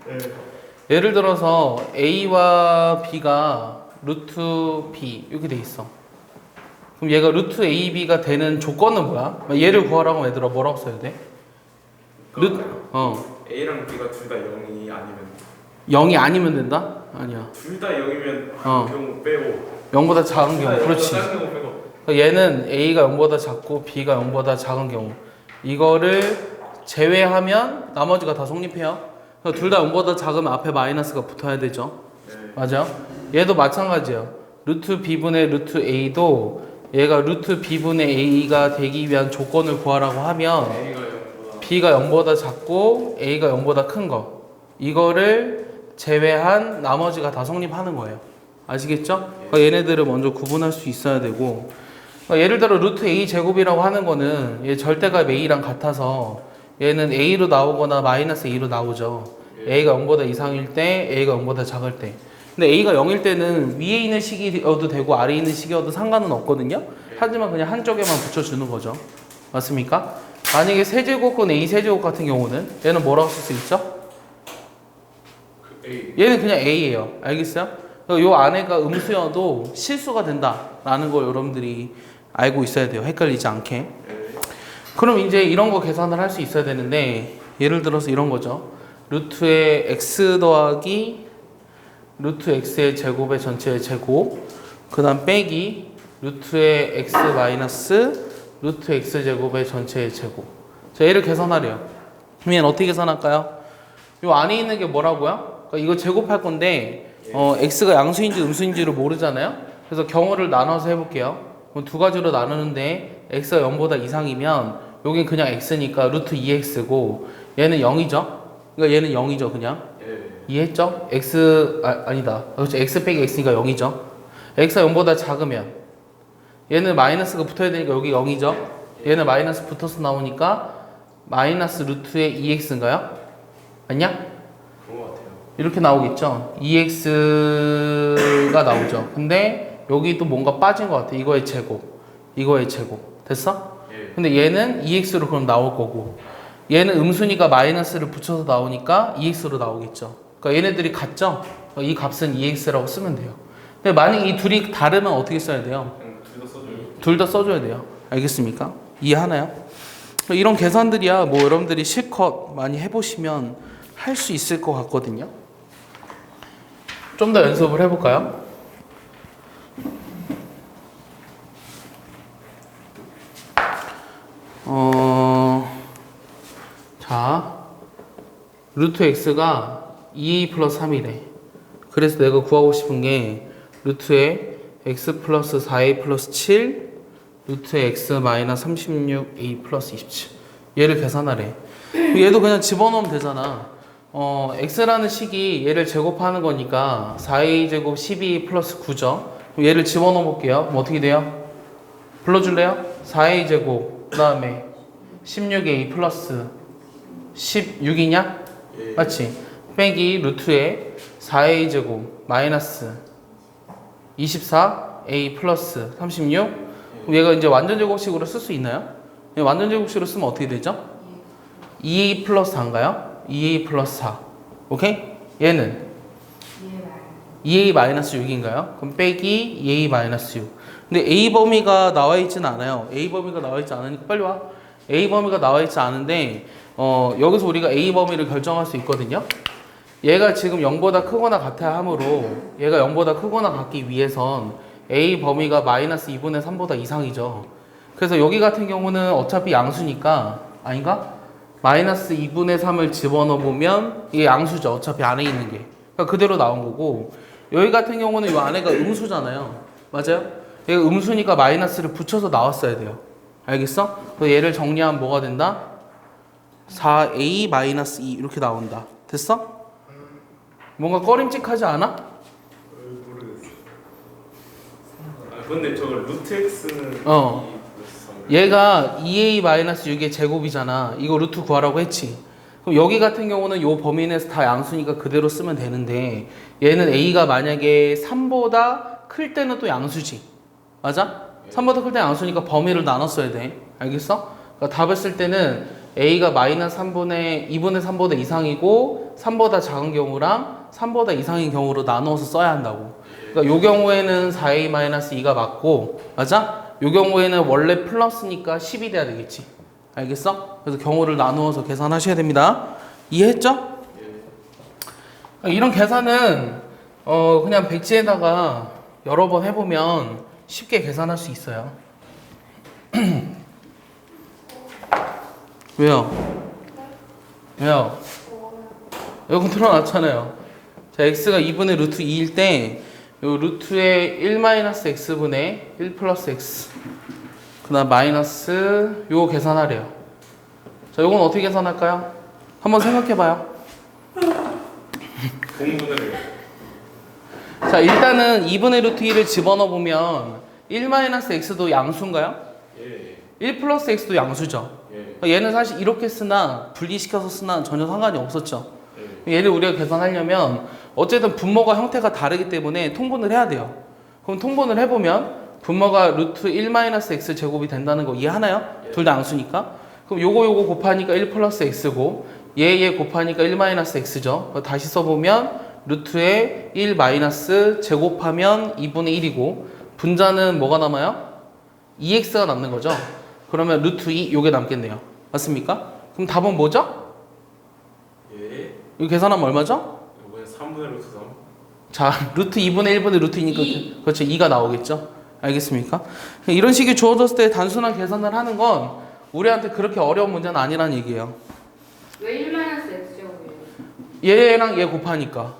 네. 예를 들어서 a와 b가 루트 b 이렇게 돼 있어. 그럼 얘가 루트 ab가 되는 조건은 뭐야? 얘를 구하라고 하면 얘들아 뭐라고 써야 돼? A랑 B가 둘 다 0이 아니면 0이 아니면 된다? 아니야. 둘 다 0이면 어. 경우 빼고 0보다 작은 경우. 그렇지. 작은 경우 빼고 그러니까 얘는 a가 0보다 작고 b가 0보다 작은 경우. 이거를 제외하면 나머지가 다 성립해요. 둘 다 0보다 작으면 앞에 마이너스가 붙어야 되죠. 네. 맞아? 얘도 마찬가지야. 루트 b분의 루트 a도 얘가 루트 b분의 a가 되기 위한 조건을 구하라고 하면 A가 0보다 b가 0보다 작고 a가 0보다 큰 거. 이거를 제외한 나머지가 다 성립하는 거예요. 아시겠죠? 그러니까 얘네들을 먼저 구분할 수 있어야 되고, 그러니까 예를 들어 루트 a 제곱이라고 하는 거는 얘 절대값 a랑 같아서 얘는 a로 나오거나 마이너스 a로 나오죠. a가 0보다 이상일 때, a가 0보다 작을 때. 근데 a가 0일 때는 위에 있는 식이어도 되고 아래에 있는 식이어도 상관은 없거든요. 하지만 그냥 한쪽에만 붙여주는 거죠. 맞습니까? 만약에 세제곱근 a 세제곱 같은 경우는 얘는 뭐라고 쓸 수 있죠? A 얘는 그냥 a예요. 알겠어요? 요 안에가 음수여도 실수가 된다라는 걸 여러분들이 알고 있어야 돼요. 헷갈리지 않게. 네. 그럼 이제 이런 거 계산을 할 수 있어야 되는데 예를 들어서 이런 거죠. 루트의 x 더하기 루트 x의 제곱의 전체의 제곱, 그 다음 빼기 루트의 x 마이너스 루트 x 제곱의 전체의 제곱. 자, 얘를 계산하래요. 그럼 얘는 어떻게 계산할까요? 요 안에 있는 게 뭐라고요? 그러니까 이거 제곱할 건데 x가 양수인지 음수인지를 모르잖아요. 그래서 경우를 나눠서 해볼게요. 그럼 두 가지로 나누는데 x가 0보다 이상이면 여긴 그냥 x니까 루트 2x고 얘는 0이죠. 그러니까 얘는 0이죠 그냥. 이해했죠? 아니다. 그렇죠. x 빼기 x니까 0이죠. x가 0보다 작으면 얘는 마이너스가 붙어야 되니까 여기 0이죠. 얘는 마이너스 붙어서 나오니까 마이너스 루트의 2x인가요? 맞냐? 그런 것 같아요. 이렇게 나오겠죠. 2x가 나오죠. 근데 여기 또 뭔가 빠진 것 같아. 이거의 제곱. 이거의 제곱. 됐어? 예. 근데 얘는 2x로 그럼 나올 거고 얘는 음수니까 마이너스를 붙여서 나오니까 2x로 나오겠죠. 그러니까 얘네들이 같죠? 이 값은 2x라고 쓰면 돼요. 근데 만약 이 둘이 다르면 어떻게 써야 돼요? 그냥 둘 다 써줘요. 둘 다 써줘야 돼요. 알겠습니까? 이해하나요? 이런 계산들이야 뭐 여러분들이 실컷 많이 해보시면 할 수 있을 것 같거든요. 좀 더 연습을 해볼까요? 자, 루트 x가 2a 플러스 3이래. 그래서 내가 구하고 싶은 게 루트에 x 플러스 4a 플러스 7 루트에 x 마이너스 36a 플러스 27 얘를 계산하래. 얘도 그냥 집어넣으면 되잖아. x라는 식이 얘를 제곱하는 거니까 4a 제곱 12 플러스 9죠. 그럼 얘를 집어넣어 볼게요. 그럼 어떻게 돼요? 불러줄래요? 4a 제곱 그 다음에 16a 플러스 16이냐? 예. 맞지? 빼기 루트에 4a 제곱 마이너스 24a 플러스 36 그럼 얘가 이제 완전 제곱식으로 쓸 수 있나요? 완전 제곱식으로 쓰면 어떻게 되죠? 2a 플러스 4인가요? 2a 플러스 4 오케이? 얘는 2a 마이너스 6인가요? 그럼 빼기 2a 마이너스 6 근데 a 범위가 나와 있지는 않아요. a 범위가 나와 있지 않으니까 빨리 와. a 범위가 나와 있지 않은데 여기서 우리가 a 범위를 결정할 수 있거든요. 얘가 지금 0보다 크거나 같아야 하므로 얘가 0보다 크거나 같기 위해선 a 범위가 마이너스 2분의 3보다 이상이죠. 그래서 여기 같은 경우는 어차피 양수니까 아닌가? 마이너스 2분의 3을 집어넣어 보면 이게 양수죠. 어차피 안에 있는 게. 그러니까 그대로 나온 거고 여기 같은 경우는 이 안에가 음수잖아요. 맞아요? 얘가 음수니까 마이너스를 붙여서 나왔어야 돼요. 알겠어? 그래서 얘를 정리하면 뭐가 된다? 4a 마이너스 2 이렇게 나온다. 됐어? 뭔가 꺼림칙하지 않아? 모르겠어. 아 근데 저거 루트 x는 2 플러스 3. 얘가 2a-6의 제곱이잖아. 이거 루트 구하라고 했지. 그럼 여기 같은 경우는 요 범위 내에서 다 양수니까 그대로 쓰면 되는데 얘는 a가 만약에 3보다 클 때는 또 양수지. 맞아? 3보다 클 때 양수니까 범위를 나눴어야 돼. 알겠어? 그러니까 답을 쓸 때는 a가 마이너스 2분의 3보다 이상이고 3보다 작은 경우랑 3보다 이상인 경우로 나누어서 써야 한다고. 그러니까 요 경우에는 4a-2가 맞고, 맞아? 요 경우에는 원래 플러스니까 10이 돼야 되겠지. 알겠어? 그래서 경우를 나누어서 계산하셔야 됩니다. 이해했죠? 이런 계산은 그냥 백지에다가 여러 번 해보면 쉽게 계산할 수 있어요. 왜요? 왜요? 에어컨 틀어놨잖아요. 자, x가 2분의 루트 2일 때, 요 루트의 1-x분의 1 플러스 x. 그 다음 마이너스, 요거 계산하래요. 자, 요건 어떻게 계산할까요? 한번 생각해봐요. 공분을 자, 일단은 2분의 루트 2를 집어넣어보면 1-x도 양수인가요? 예. 1 플러스 x도 양수죠. 예. 얘는 사실 이렇게 쓰나 분리시켜서 쓰나 전혀 상관이 없었죠. 예. 얘를 우리가 계산하려면 어쨌든 분모가 형태가 다르기 때문에 통분을 해야 돼요. 그럼 통분을 해보면 분모가 루트 1-x 제곱이 된다는 거 이해하나요? 예. 둘 다 양수니까. 그럼 요거 곱하니까 1 플러스 x고 얘 곱하니까 1-x죠. 다시 써보면 루트에 1 마이너스 제곱하면 2분의 1이고 분자는 뭐가 남아요? 2x가 남는 거죠. 그러면 루트 2 요게 남겠네요. 맞습니까? 그럼 답은 뭐죠? 예. 이거 계산하면 얼마죠? 이번에 3분의 루트 3. 자, 루트 2분의 1분의 루트 2니까 그렇죠. 2가 나오겠죠. 알겠습니까? 이런 식이 주어졌을 때 단순한 계산을 하는 건 우리한테 그렇게 어려운 문제는 아니라는 얘기예요. 왜 1-x제곱이에요? 얘랑 얘 곱하니까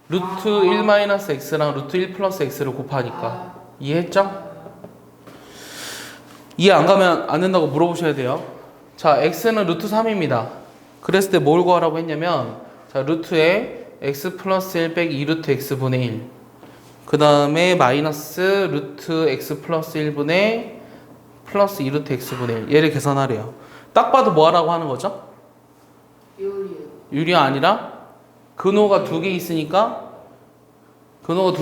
루트 1-x랑 루트 1 플러스 x를 곱하니까 이해했죠? 이해 안 가면 안 된다고 물어보셔야 돼요. 자, x는 루트 3입니다. 그랬을 때 뭘 구하라고 했냐면 자, 루트에 x 플러스 1 빼기 2루트 x분의 1 그 다음에 마이너스 루트 x 플러스 1분의 플러스 2루트 x분의 1 얘를 계산하래요. 딱 봐도 뭐 하라고 하는 거죠? 요리요. 유리 아니라 근호가 두 개 있으니까 그거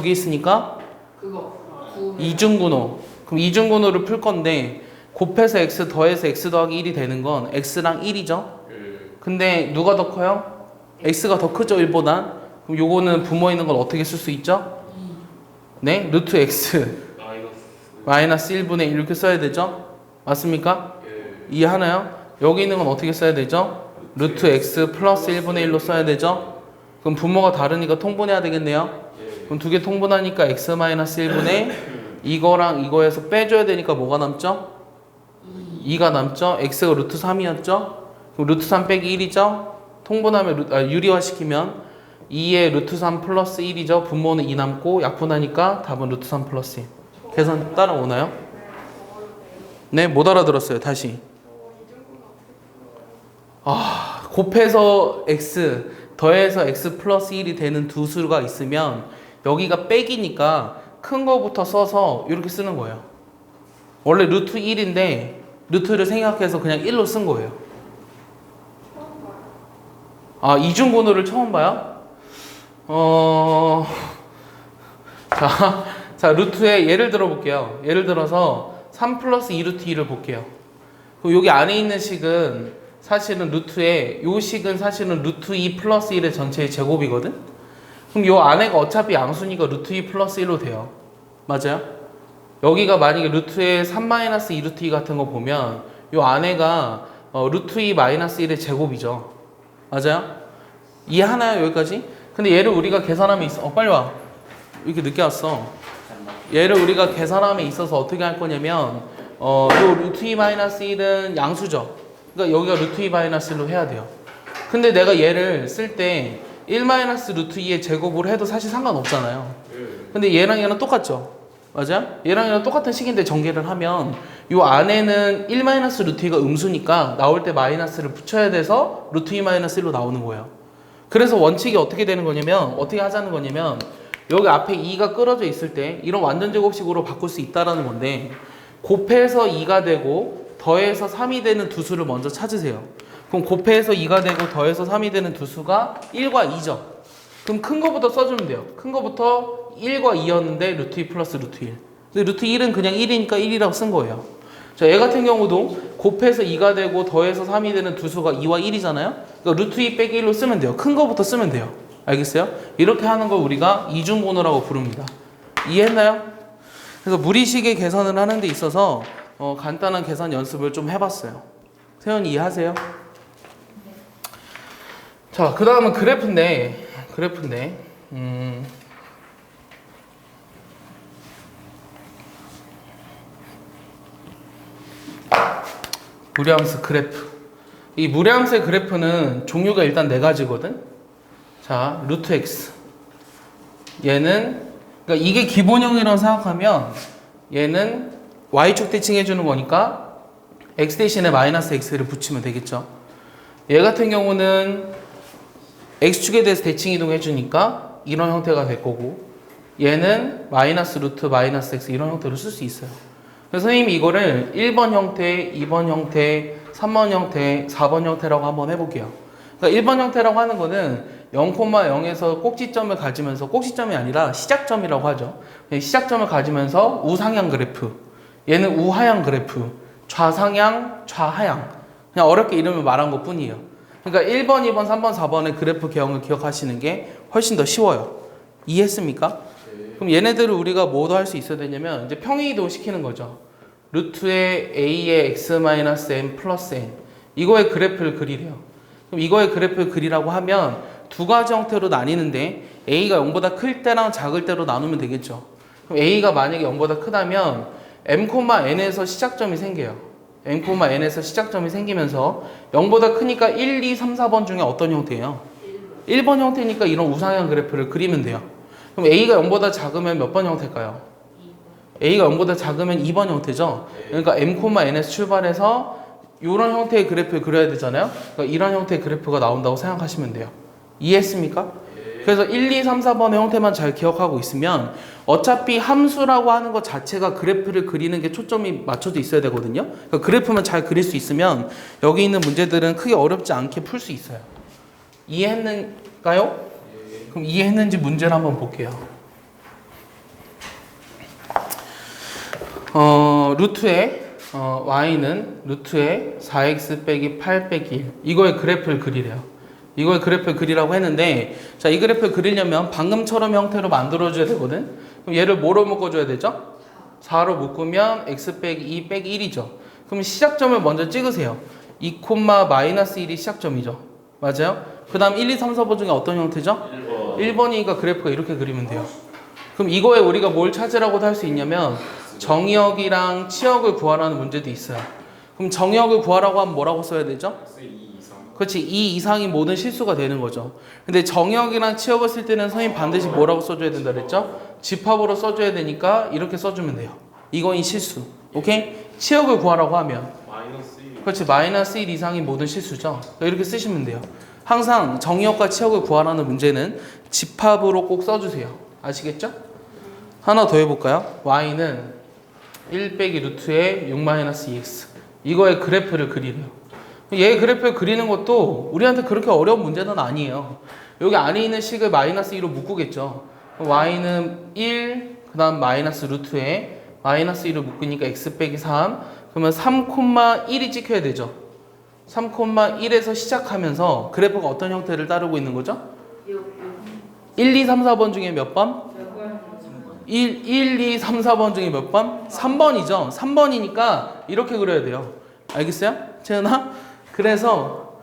구. 이중근호. 그럼 이중근호를 풀 건데 곱해서 x 더해서 x 더하기 1이 되는 건 x랑 1이죠. 예. 근데 누가 더 커요? x가 더 크죠 1보단. 그럼 요거는 분모 있는 걸 어떻게 쓸 수 있죠? 네? 루트 x 마이너스 1분의 1 이렇게 써야 되죠? 맞습니까? 예. 이해하나요? 여기 있는 건 어떻게 써야 되죠? 루트 x 플러스 1분의 1로 써야 되죠? 그럼 분모가 다르니까 통분해야 되겠네요? 예. 그럼 두 개 통분하니까 x 마이너스 1분의 이거랑 이거에서 빼줘야 되니까 뭐가 남죠? 2가 남죠? x가 루트 3이었죠? 그럼 루트 3 빼기 1이죠? 통분하면 유리화 시키면 2의 루트 3 플러스 1이죠? 분모는 2 남고 약분하니까 답은 루트 3 플러스 1. 계산 따라오나요? 네, 못 알아들었어요. 다시. 곱해서 x 더해서 x 플러스 1이 되는 두 수가 있으면 여기가 빼기니까 큰 거부터 써서 이렇게 쓰는 거예요. 원래 루트 1인데 루트를 생각해서 그냥 1로 쓴 거예요. 이중분호를 처음 봐요? 자, 루트에 예를 들어 볼게요. 예를 들어서 3 플러스 2루트 2를 볼게요. 그럼 여기 안에 있는 식은 사실은 루트에 요 식은 사실은 루트 2 플러스 1의 전체의 제곱이거든? 그럼 요 안에가 어차피 양수니까 루트 2 플러스 1로 돼요. 맞아요? 여기가 만약에 루트에 3 마이너스 2루트 2 같은 거 보면 요 안에가 루트 2 마이너스 1의 제곱이죠. 맞아요? 이해하나요? 여기까지? 근데 얘를 우리가 계산함에 있어. 빨리 와. 이렇게 늦게 왔어. 얘를 우리가 계산함에 있어서 어떻게 할 거냐면 요 루트 2 마이너스 1은 양수죠. 그러니까 여기가 루트 2 마이너스 1로 해야 돼요. 근데 내가 얘를 쓸 때 1 마이너스 루트 2의 제곱으로 해도 사실 상관없잖아요. 근데 얘랑 얘는 똑같죠. 맞아요? 얘랑 얘랑 똑같은 식인데 전개를 하면 요 안에는 1 마이너스 루트 2가 음수니까 나올 때 마이너스를 붙여야 돼서 루트 2 마이너스 1로 나오는 거예요. 그래서 원칙이 어떻게 되는 거냐면 어떻게 하자는 거냐면 여기 앞에 2가 끌어져 있을 때 이런 완전 제곱식으로 바꿀 수 있다라는 건데 곱해서 2가 되고 더해서 3이 되는 두 수를 먼저 찾으세요. 그럼 곱해서 2가 되고 더해서 3이 되는 두 수가 1과 2죠. 그럼 큰 거부터 써주면 돼요. 큰 거부터 1과 2였는데 루트 2 플러스 루트 1. 근데 루트 1은 그냥 1이니까 1이라고 쓴 거예요. 자, 얘 같은 경우도 곱해서 2가 되고 더해서 3이 되는 두 수가 2와 1이잖아요. 그러니까 루트 2 빼기 1로 쓰면 돼요. 큰 거부터 쓰면 돼요. 알겠어요? 이렇게 하는 걸 우리가 이중번호라고 부릅니다. 이해했나요? 그래서 무리식의 계산을 하는 데 있어서 간단한 계산 연습을 좀 해봤어요. 세연이 이해하세요? 자, 그 다음은 그래프인데 무리함수 그래프. 이 무리함수의 그래프는 종류가 일단 4가지거든. 자, 루트 x. 얘는 그러니까 이게 기본형이라고 생각하면 얘는 y축 대칭해 주는 거니까 x 대신에 마이너스 x를 붙이면 되겠죠. 얘 같은 경우는 x축에 대해서 대칭 이동해 주니까 이런 형태가 될 거고, 얘는 마이너스 루트 마이너스 x 이런 형태로 쓸 수 있어요. 그래서 선생님이 이거를 1번 형태, 2번 형태, 3번 형태, 4번 형태라고 한번 해볼게요. 그러니까 1번 형태라고 하는 거는 0,0에서 꼭지점을 가지면서, 꼭지점이 아니라 시작점이라고 하죠. 시작점을 가지면서 우상향 그래프, 얘는 우하향 그래프, 좌상향, 좌하향. 그냥 어렵게 이름을 말한 것 뿐이에요. 그러니까 1번, 2번, 3번, 4번의 그래프 개형을 기억하시는 게 훨씬 더 쉬워요. 이해했습니까? 그럼 얘네들을 우리가 뭐도 할 수 있어야 되냐면 이제 평행이동 시키는 거죠. 루트의 a의 x-n 플러스 n, 이거의 그래프를 그리래요. 그럼 이거의 그래프를 그리라고 하면 두 가지 형태로 나뉘는데 a가 0보다 클 때랑 작을 때로 나누면 되겠죠. 그럼 a가 만약에 0보다 크다면 m,n에서 시작점이 생겨요. m,n에서 시작점이 생기면서 0보다 크니까 1, 2, 3, 4번 중에 어떤 형태예요? 1번 형태니까 이런 우상향 그래프를 그리면 돼요. 그럼 a가 0보다 작으면 몇 번 형태일까요? a가 0보다 작으면 2번 형태죠. 그러니까 m,n에서 출발해서 이런 형태의 그래프를 그려야 되잖아요. 그러니까 이런 형태의 그래프가 나온다고 생각하시면 돼요. 이해했습니까? 그래서 1, 2, 3, 4번의 형태만 잘 기억하고 있으면 어차피 함수라고 하는 것 자체가 그래프를 그리는 게 초점이 맞춰져 있어야 되거든요. 그러니까 그래프만 잘 그릴 수 있으면 여기 있는 문제들은 크게 어렵지 않게 풀 수 있어요. 이해했는가요? 그럼 이해했는지 문제를 한번 볼게요. 루트에 y는 루트에 4x 빼기 8 빼기 1, 이거의 그래프를 그리래요. 이거의 그래프를 그리라고 했는데, 자, 이 그래프를 그리려면 방금처럼 형태로 만들어줘야 되거든. 그럼 얘를 뭐로 묶어줘야 되죠? 4로 묶으면 x 빼기 2 빼기 1이죠. 그럼 시작점을 먼저 찍으세요. 2, 마이너스 1이 시작점이죠. 맞아요? 그 다음 1, 2, 3, 4번 중에 어떤 형태죠? 1번이니까 그래프가 이렇게 그리면 돼요. 그럼 이거에 우리가 뭘 찾으라고도 할 수 있냐면 정의역이랑 치역을 구하라는 문제도 있어요. 그럼 정의역을 구하라고 하면 뭐라고 써야 되죠? 그렇지, 2 이상이 모든 실수가 되는 거죠. 근데 정의역이랑 치역을 쓸 때는 선생님 반드시 뭐라고 써줘야 된다 그랬죠? 집합으로 써줘야 되니까 이렇게 써주면 돼요. 이건 실수. 오케이? 치역을 구하라고 하면 마이너스 1. 그렇지, 마이너스 1 이상이 모든 실수죠. 이렇게 쓰시면 돼요. 항상 정의역과 치역을 구하라는 문제는 집합으로 꼭 써주세요. 아시겠죠? 하나 더 해볼까요? y는 1 빼기 루트의 6 마이너스 2x, 이거의 그래프를 그리래요. 얘 그래프를 그리는 것도 우리한테 그렇게 어려운 문제는 아니에요. 여기 안에 있는 식을 마이너스 2로 묶겠죠. y는 1, 그 다음 마이너스 루트에 마이너스 2로 묶으니까 x 빼기 3, 그러면 3,1이 찍혀야 되죠. 3,1에서 시작하면서 그래프가 어떤 형태를 따르고 있는 거죠? 1, 2, 3, 4번 중에 몇 번? 1, 2, 3, 4번 중에 몇 번? 3번이죠. 3번이니까 이렇게 그려야 돼요. 알겠어요? 채연아? 그래서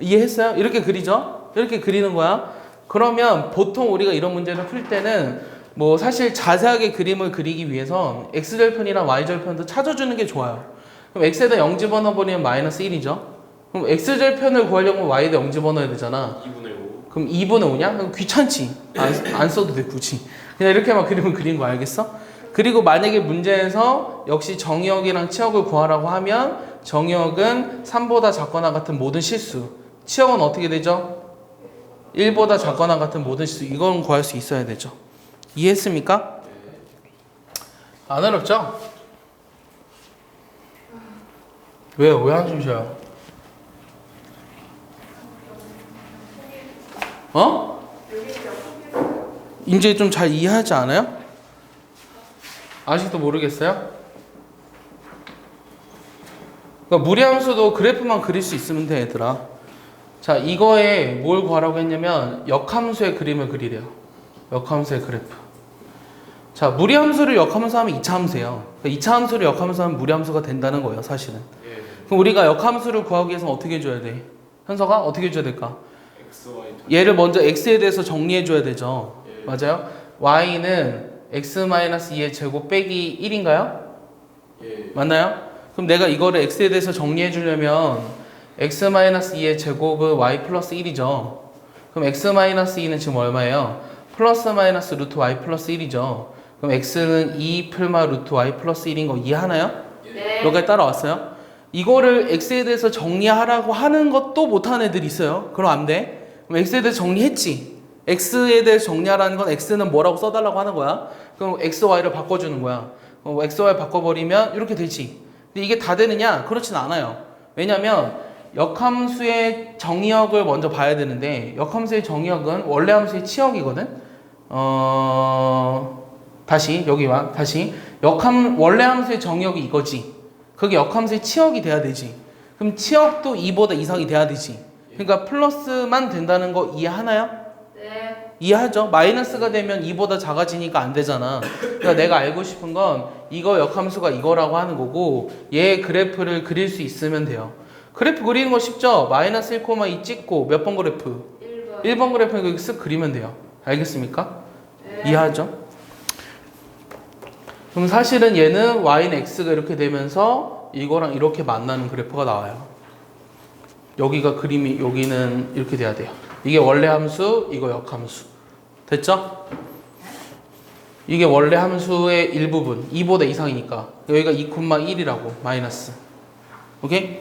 이해했어요? 이렇게 그리죠? 이렇게 그리는 거야. 그러면 보통 우리가 이런 문제를 풀 때는 뭐 사실 자세하게 그림을 그리기 위해서 x절편이랑 y절편도 찾아주는 게 좋아요. 그럼 x에다 0 집어넣어버리면 마이너스 1이죠. 그럼 x절편을 구하려면 y에다 0 집어넣어야 되잖아. 2분의 5. 그럼 2분의 5냐? 그럼 귀찮지. 안 써도 돼 굳이. 그냥 이렇게만 그림을 그린 거 알겠어? 그리고 만약에 문제에서 역시 정의역이랑 치역을 구하라고 하면 정의역은 3보다 작거나 같은 모든 실수, 치역은 어떻게 되죠? 1보다 작거나 같은 모든 실수, 이건 구할 수 있어야 되죠. 이해했습니까? 안 어렵죠? 왜요? 왜 한숨 쉬어요? 이제 좀 잘 이해하지 않아요? 아직도 모르겠어요? 그러니까 무리함수도 그래프만 그릴 수 있으면 돼, 얘들아. 자, 이거에 뭘 구하라고 했냐면 역함수의 그림을 그리래요. 역함수의 그래프. 자, 무리함수를 역함수 하면 2차 함수예요. 그러니까 2차 함수를 역함수 하면 무리함수가 된다는 거예요, 사실은. 예. 그럼 우리가 역함수를 구하기 위해서는 어떻게 해줘야 돼? 현서가 어떻게 해줘야 될까? X, Y. 얘를 먼저 x에 대해서 정리해 줘야 되죠. 예. 맞아요? y는 x-2의 제곱 빼기 1인가요? 예. 맞나요? 그럼 내가 이거를 x에 대해서 정리해 주려면 x-2의 제곱은 y 플러스 1이죠. 그럼 x-2는 지금 얼마예요? 플러스 마이너스 루트 y 플러스 1이죠. 그럼 x는 2 풀마 루트 y 플러스 1인 거 이해하나요? 네. 여기까지 따라왔어요? 이거를 x에 대해서 정리하라고 하는 것도 못하는 애들이 있어요. 그럼 안 돼. 그럼 x에 대해서 정리했지. x에 대해서 정리하라는 건 x는 뭐라고 써달라고 하는 거야. 그럼 x, y를 바꿔주는 거야. x, y 바꿔버리면 이렇게 되지. 근데 이게 다 되느냐? 그렇진 않아요. 왜냐면 역함수의 정의역을 먼저 봐야 되는데 역함수의 정의역은 원래 함수의 치역이거든. 다시 여기와 다시 원래 함수의 정의역이 이거지. 그게 역함수의 치역이 돼야 되지. 그럼 치역도 2보다 이상이 돼야 되지. 그러니까 플러스만 된다는 거 이해하나요? 네. 이해하죠? 마이너스가 되면 2보다 작아지니까 안 되잖아. 그러니까 내가 알고 싶은 건 이거 역함수가 이거라고 하는 거고 얘 그래프를 그릴 수 있으면 돼요. 그래프 그리는 거 쉽죠? 마이너스 1,2 찍고 몇 번 그래프? 1번. 1번 그래프는 여기 쓱 그리면 돼요. 알겠습니까? 네. 이해하죠? 그럼 사실은 얘는 y는 x가 이렇게 되면서 이거랑 이렇게 만나는 그래프가 나와요. 여기가 그림이 여기는 이렇게 돼야 돼요. 이게 원래 함수, 이거 역함수. 됐죠? 이게 원래 함수의 일부분, 2보다 이상이니까 여기가 2,1이라고 마이너스. 오케이?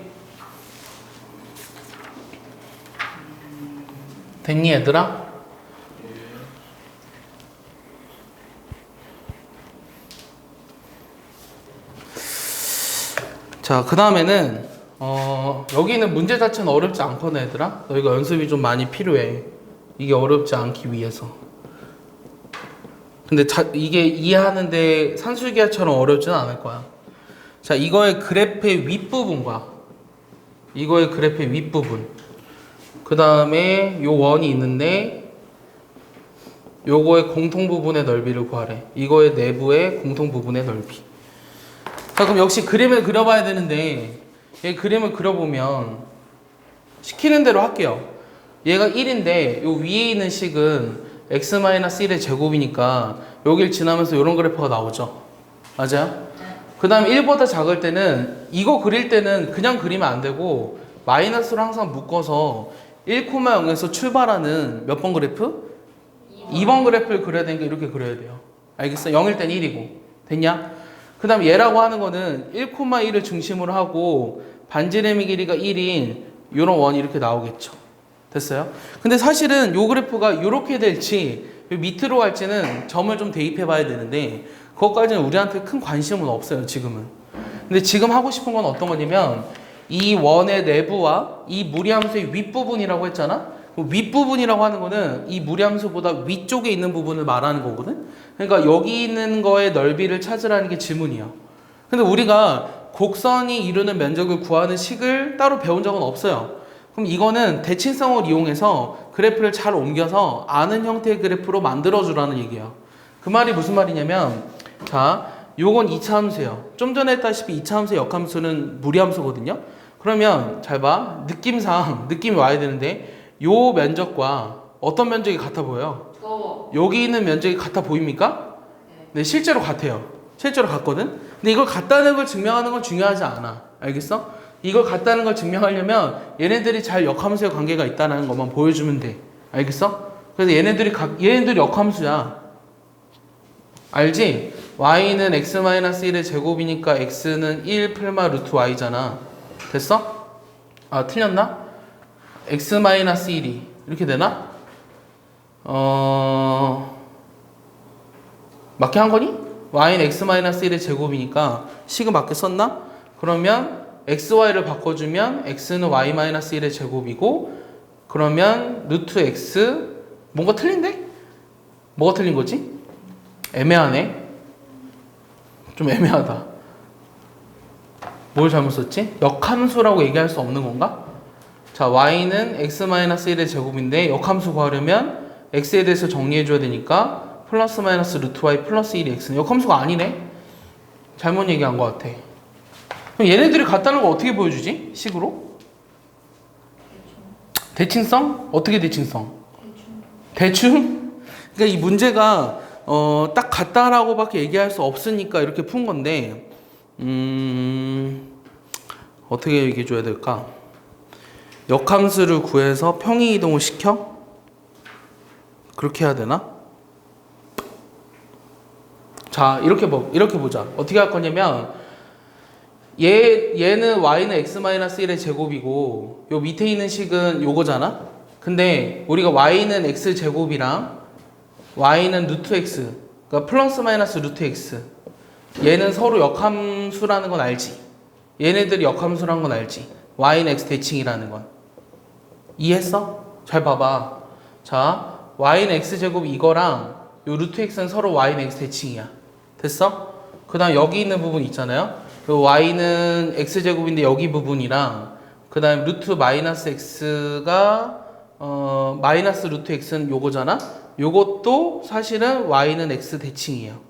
됐니 얘들아? 자, 그 다음에는 여기는 문제 자체는 어렵지 않거든 얘들아. 너희가 연습이 좀 많이 필요해. 이게 어렵지 않기 위해서. 근데 이게 이해하는데 산술기하처럼 어렵지는 않을 거야. 자, 이거의 그래프의 윗부분과 이거의 그래프의 윗부분, 그 다음에 요 원이 있는데 요거의 공통부분의 넓이를 구하래. 이거의 내부의 공통부분의 넓이. 자, 그럼 역시 그림을 그려봐야 되는데 이 그림을 그려보면 시키는 대로 할게요. 얘가 1인데 요 위에 있는 식은 x-1의 제곱이니까 여길 지나면서 이런 그래프가 나오죠. 맞아요? 그 다음에 1보다 작을 때는 이거 그릴 때는 그냥 그리면 안 되고 마이너스로 항상 묶어서 1,0에서 출발하는 몇 번 그래프? 2번 그래프를 그려야 되니까 이렇게 그려야 돼요. 알겠어? 0일 땐 1이고. 됐냐? 그 다음 얘라고 하는 거는 1,1을 중심으로 하고 반지름의 길이가 1인 요런 원이 이렇게 나오겠죠. 됐어요? 근데 사실은 요 그래프가 이렇게 될지 밑으로 갈지는 점을 좀 대입해 봐야 되는데 그것까지는 우리한테 큰 관심은 없어요, 지금은. 근데 지금 하고 싶은 건 어떤 거냐면 이 원의 내부와 이 무리함수의 윗부분이라고 했잖아? 윗부분이라고 하는 거는 이 무리함수보다 위쪽에 있는 부분을 말하는 거거든? 그러니까 여기 있는 거의 넓이를 찾으라는 게 질문이야. 근데 우리가 곡선이 이루는 면적을 구하는 식을 따로 배운 적은 없어요. 그럼 이거는 대칭성을 이용해서 그래프를 잘 옮겨서 아는 형태의 그래프로 만들어주라는 얘기예요. 그 말이 무슨 말이냐면, 자, 요건 2차 함수예요. 좀 전에 했다시피 2차 함수의 역함수는 무리함수거든요. 그러면 잘 봐. 느낌이 와야 되는데 요 면적과 어떤 면적이 같아 보여요? 여기 있는 면적이 같아 보입니까? 네, 실제로 같아요. 실제로 같거든? 근데 이걸 같다는 걸 증명하는 건 중요하지 않아. 알겠어? 이걸 같다는 걸 증명하려면 얘네들이 잘 역함수의 관계가 있다는 것만 보여주면 돼. 알겠어? 그래서 얘네들이 역함수야. 알지? y는 x-1의 제곱이니까 x는 1 풀마 루트 y잖아. 됐어? 아, 틀렸나? x-1이 이렇게 되나? 맞게 한 거니? y는 x-1의 제곱이니까 식은 맞게 썼나? 그러면 xy를 바꿔주면 x는 y-1의 제곱이고 그러면 루트 x 뭔가 틀린데? 뭐가 틀린 거지? 애매하네. 좀 애매하다. 뭘 잘못 썼지? 역함수라고 얘기할 수 없는 건가? 자, y는 x-1의 제곱인데 역함수 구하려면 x에 대해서 정리해줘야 되니까 플러스 마이너스 루트 y 플러스 1이 x는 역함수가 아니네? 잘못 얘기한 것 같아. 그럼 얘네들이 같다는 거 어떻게 보여주지? 식으로? 대칭성? 어떻게 대칭성? 대충? 그러니까 이 문제가 딱 같다라고밖에 얘기할 수 없으니까 이렇게 푼 건데 어떻게 얘기해 줘야 될까? 역함수를 구해서 평행 이동을 시켜? 그렇게 해야 되나? 자, 이렇게 보자. 어떻게 할 거냐면 얘는 y는 x-1의 제곱이고 요 밑에 있는 식은 요거잖아? 근데 우리가 y는 x 제곱이랑 y는 루트 x 그러니까 플러스 마이너스 루트 x 얘는 서로 역함수라는 건 알지? 얘네들이 역함수라는 건 알지? y는 x 대칭이라는 건 이해했어? 잘 봐봐. 자, y는 x 제곱 이거랑 요 루트 x는 서로 y는 x 대칭이야. 됐어? 그 다음 여기 있는 부분 있잖아요. 요 y는 x 제곱인데 여기 부분이랑 그 다음 루트 마이너스 x가 마이너스 루트 x는 요거잖아. 요것도 사실은 y는 x 대칭이에요.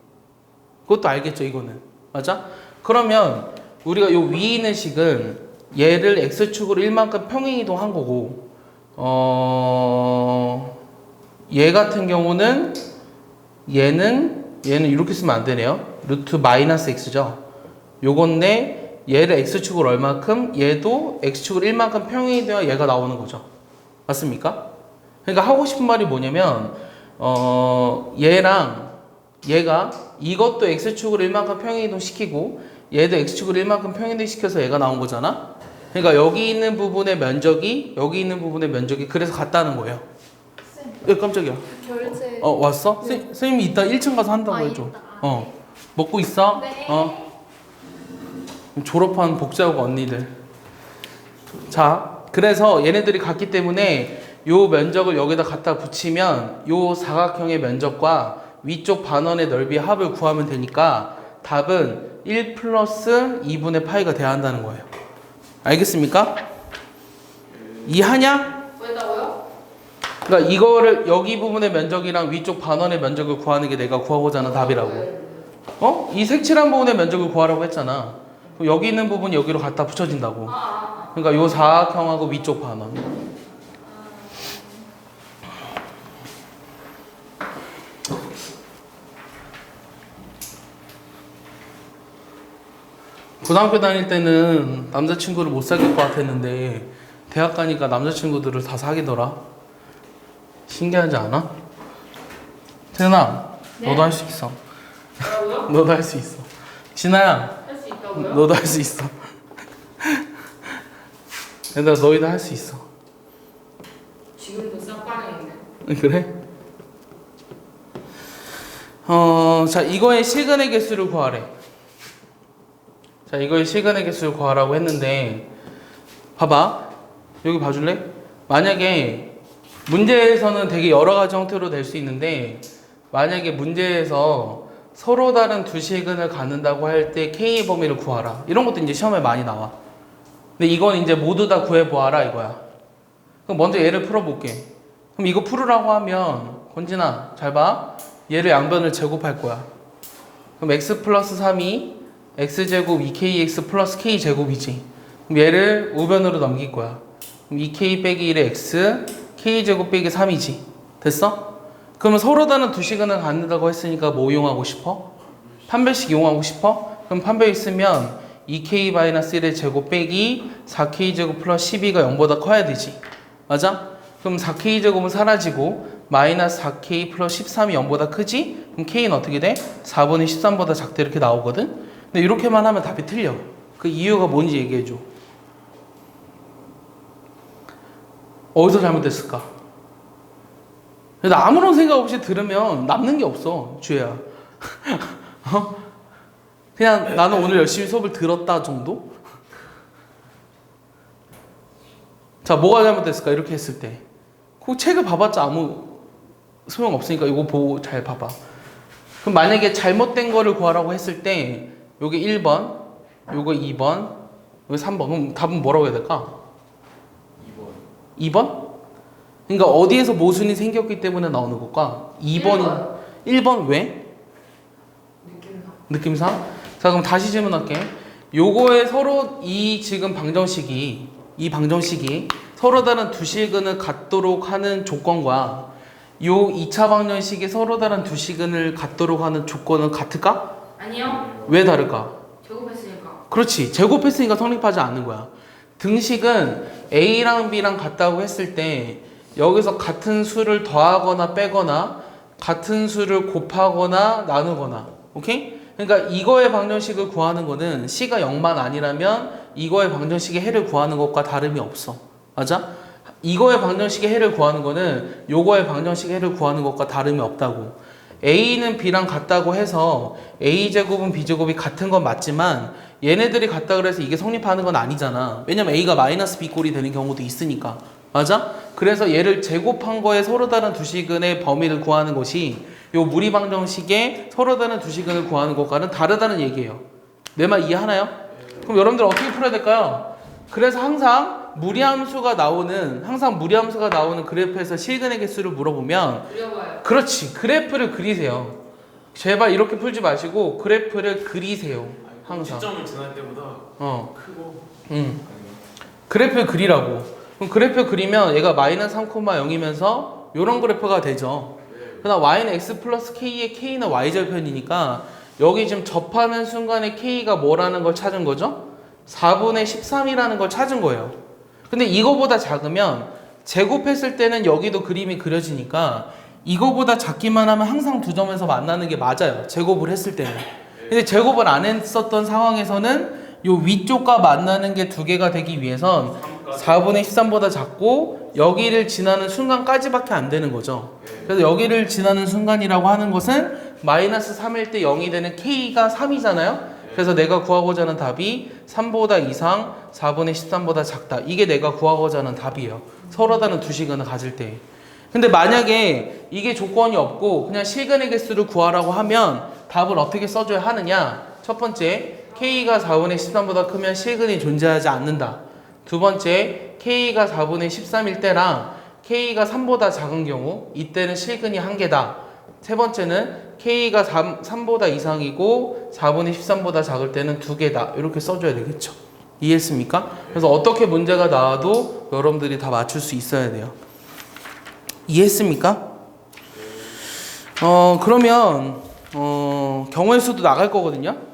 그것도 알겠죠, 이거는. 맞아? 그러면 우리가 요 위에 있는 식은 얘를 x축으로 1만큼 평행 이동한 거고 얘 같은 경우는 얘는 이렇게 쓰면 안 되네요. 루트 마이너스 x죠. 요건데 얘를 x축으로 얼마큼 얘도 x축으로 1만큼 평행 이동해야 얘가 나오는 거죠. 맞습니까? 그러니까 하고 싶은 말이 뭐냐면 얘랑 얘가 이것도 x축으로 1만큼 평행 이동 시키고 얘도 x축으로 1만큼 평행 이동 시켜서 얘가 나온 거잖아. 그러니까 여기 있는 부분의 면적이 여기 있는 부분의 면적이 그래서 같다는 거예요. 예, 깜짝이야. 결제. 왔어? 네. 선생님이 이따 1층 가서 한다고 해줘. 먹고 있어? 네. 졸업한 복지하고 언니들. 자, 그래서 얘네들이 같기 때문에 요 면적을 여기다 갖다 붙이면 요 사각형의 면적과 위쪽 반원의 넓이의 합을 구하면 되니까 답은 1 플러스 2분의 파이가 돼야 한다는 거예요. 알겠습니까? 이해하냐? 왜다고요? 그러니까 이거를 여기 부분의 면적이랑 위쪽 반원의 면적을 구하는 게 내가 구하고자 하는 답이라고. 이 색칠한 부분의 면적을 구하라고 했잖아. 그럼 여기 있는 부분이 여기로 갖다 붙여진다고. 그러니까 요 사각형하고 위쪽 반원. 고등학교 다닐 때는 남자친구를 못 사귈 것 같았는데 대학 가니까 남자친구들을 다 사귀더라. 신기하지 않아? 태연아, 네? 너도 할 수 있어. 뭐라고요? 너도 할 수 있어. 진아야, 할 수 있다고요? 너도 할 수 있어. 얘들아, 너희도 할 수 있어. 지금도 싹가능이네. 그래? 자, 이거의 시근의 개수를 구하래. 자, 이거의 시근의 개수를 구하라고 했는데 봐봐. 여기 봐줄래? 만약에 문제에서는 되게 여러 가지 형태로 될 수 있는데 만약에 문제에서 서로 다른 두 시근을 갖는다고 할 때 K의 범위를 구하라. 이런 것도 이제 시험에 많이 나와. 근데 이건 이제 모두 다 구해보아라 이거야. 그럼 먼저 얘를 풀어볼게. 그럼 이거 풀으라고 하면 권진아 잘 봐. 얘를 양변을 제곱할 거야. 그럼 x 플러스 3이 x제곱 2kx 플러스 k제곱이지. 그럼 얘를 우변으로 넘길 거야. 그럼 2k 빼기 1의 x k제곱 빼기 3이지. 됐어? 그러면 서로 다른 두 시간을 갖는다고 했으니까 뭐 이용하고 싶어? 판별식 이용하고 싶어? 그럼 판별 있으면 2k-1의 제곱 빼기 4k제곱 플러스 12가 0보다 커야 되지. 맞아? 그럼 4k제곱은 사라지고 마이너스 4k 플러스 13이 0보다 크지? 그럼 k는 어떻게 돼? 4분의 13보다 작다 이렇게 나오거든? 근데 이렇게만 하면 답이 틀려. 그 이유가 뭔지 얘기해줘. 어디서 잘못됐을까? 나 아무런 생각 없이 들으면 남는 게 없어, 주혜야. 그냥 나는 오늘 열심히 수업을 들었다 정도? 자, 뭐가 잘못됐을까? 이렇게 했을 때. 그 책을 봐봤자 아무 소용 없으니까 이거 보고 잘 봐봐. 그럼 만약에 잘못된 거를 구하라고 했을 때 요게 1번, 요거 2번, 여기 3번. 그럼 답은 뭐라고 해야 될까? 2번. 2번? 그러니까 어디에서 모순이 생겼기 때문에 나오는 걸까? 2번이 1번 왜? 느낌상. 느낌상? 자 그럼 다시 질문할게. 요거에 서로 이 지금 방정식이 서로 다른 두 시근을 갖도록 하는 조건과 요 2차 방정식이 서로 다른 두 시근을 갖도록 하는 조건은 같을까? 아니요. 왜 다를까? 제곱했으니까. 그렇지. 제곱했으니까 성립하지 않는 거야. 등식은 A랑 B랑 같다고 했을 때 여기서 같은 수를 더하거나 빼거나 같은 수를 곱하거나 나누거나 오케이? 그러니까 이거의 방정식을 구하는 거는 C가 0만 아니라면 이거의 방정식의 해를 구하는 것과 다름이 없어. 맞아? 이거의 방정식의 해를 구하는 거는 요거의 방정식의 해를 구하는 것과 다름이 없다고. A는 B랑 같다고 해서 A제곱은 B제곱이 같은 건 맞지만 얘네들이 같다 그래서 이게 성립하는 건 아니잖아. 왜냐면 A가 마이너스 B꼴이 되는 경우도 있으니까. 맞아? 그래서 얘를 제곱한 거에 서로 다른 두 시근의 범위를 구하는 것이 요 무리방정식의 서로 다른 두 시근을 구하는 것과는 다르다는 얘기예요. 내 말 이해하나요? 그럼 여러분들 어떻게 풀어야 될까요? 그래서 항상 무리함수가 나오는 그래프에서 실근의 개수를 물어보면 그려봐요. 그렇지. 그래프를 그리세요. 제발 이렇게 풀지 마시고 그래프를 그리세요. 항상. 시점을 지날 때보다 크고. 그래프를 그리라고. 그럼 그래프 그리면 얘가 마이너스 3,0이면서 요런 그래프가 되죠. 그다음 y는 x 플러스 k의 k는 y절편이니까 여기 지금 접하는 순간에 k가 뭐라는 걸 찾은 거죠? 4분의 13이라는 걸 찾은 거예요. 근데 이거보다 작으면 제곱했을 때는 여기도 그림이 그려지니까 이거보다 작기만 하면 항상 두 점에서 만나는 게 맞아요. 제곱을 했을 때는. 근데 제곱을 안 했었던 상황에서는 요 위쪽과 만나는 게 두 개가 되기 위해선 4분의 13보다 작고 여기를 지나는 순간까지밖에 안 되는 거죠. 그래서 여기를 지나는 순간이라고 하는 것은 마이너스 3일 때 0이 되는 k가 3이잖아요. 그래서 내가 구하고자 하는 답이 3보다 이상 4분의 13보다 작다. 이게 내가 구하고자 하는 답이에요. 서로 다른 두 시근을 가질 때. 근데 만약에 이게 조건이 없고 그냥 실근의 개수를 구하라고 하면 답을 어떻게 써줘야 하느냐? 첫 번째, k가 4분의 13보다 크면 실근이 존재하지 않는다. 두 번째, k가 4분의 13일 때랑 k가 3보다 작은 경우 이때는 실근이 1개다. 세 번째는 k가 3보다 이상이고 4분의 13보다 작을 때는 2개다. 이렇게 써줘야 되겠죠. 이해했습니까? 그래서 어떻게 문제가 나와도 여러분들이 다 맞출 수 있어야 돼요. 이해했습니까? 그러면 경우의 수도 나갈 거거든요.